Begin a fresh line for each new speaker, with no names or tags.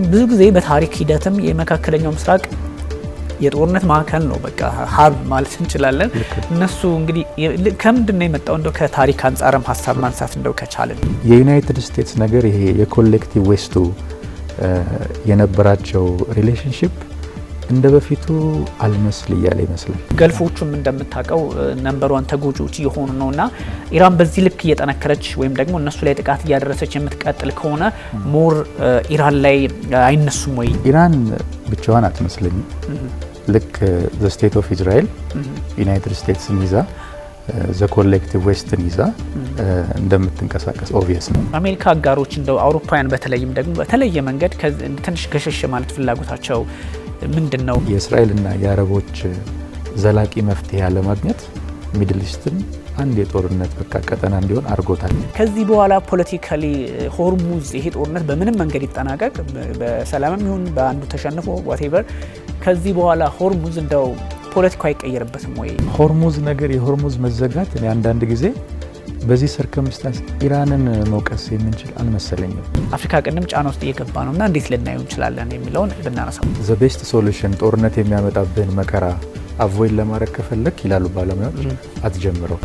ብዙ ጊዜ በታሪክ ሂደትም የመካከለኛው ምስራቅ የጦርነት ማዕከል ነው በቃ ሀብ ማለት እንችላለን። እነሱ እንግዲህ ከምንድነው የመጣው እንደው ከታሪክ አንፃርም ሐሳብ ማንሳት እንደው ከቻለን
የዩናይትድ ስቴትስ ነገር ይሄ የኮሌክቲቭ ዌስቱ የነበራቸው ሪሌሽንሺፕ እንደ በፊቱ አልመስል እያለ ይመስላል።
ገልፎቹም እንደምታውቀው ነምበር 1 ተጎጂዎች የሆኑ ነውና ኢራን በዚህ ልክ እየጠነከረች ወይም ደግሞ እነሱ ላይ ጥቃት እያደረሰች የምትቀጥል ከሆነ ሞር ኢራን ላይ አይነሱም ወይ?
ኢራን ብቻዋን አትመስለኝም። ልክ ዘ ስቴት ኦፍ እስራኤል ዩናይትድ ስቴትስን ይዛ ዘ ኮሌክቲቭ ዌስትን ይዛ እንደምትንቀሳቀስ ኦብቪየስ ነው።
አሜሪካ አጋሮች እንደው አውሮፓውያን በተለይም ደግሞ በተለየ መንገድ ትንሽ ገሸሽ ማለት ፍላጎታቸው ምንድነው?
የእስራኤልና የአረቦች ዘላቂ መፍትሄ ያለማግኘት ሚድል ኢስትን አንድ የጦርነት በቃ ቀጠና እንዲሆን አድርጎታል።
ከዚህ በኋላ ፖለቲካሊ ሆርሙዝ ይሄ ጦርነት በምንም መንገድ ይጠናቀቅ በሰላምም ይሁን በአንዱ ተሸንፎ ዋቴቨር ከዚህ በኋላ ሆርሙዝ እንደው ፖለቲካው አይቀየርበትም ወይ?
ሆርሙዝ ነገር የሆርሙዝ መዘጋት እኔ አንዳንድ ጊዜ በዚህ ሰርከምስታንስ ኢራንን መውቀስ የምንችል አልመሰለኝም።
አፍሪካ ቀንም ጫና ውስጥ እየገባ ነውና እንዴት ልናየው እንችላለን የሚለውን ብናነሳው
ዘ ቤስት ሶሉሽን ጦርነት የሚያመጣብህን መከራ አቮይድ ለማድረግ ከፈለክ ይላሉ ባለሙያዎች አትጀምረው።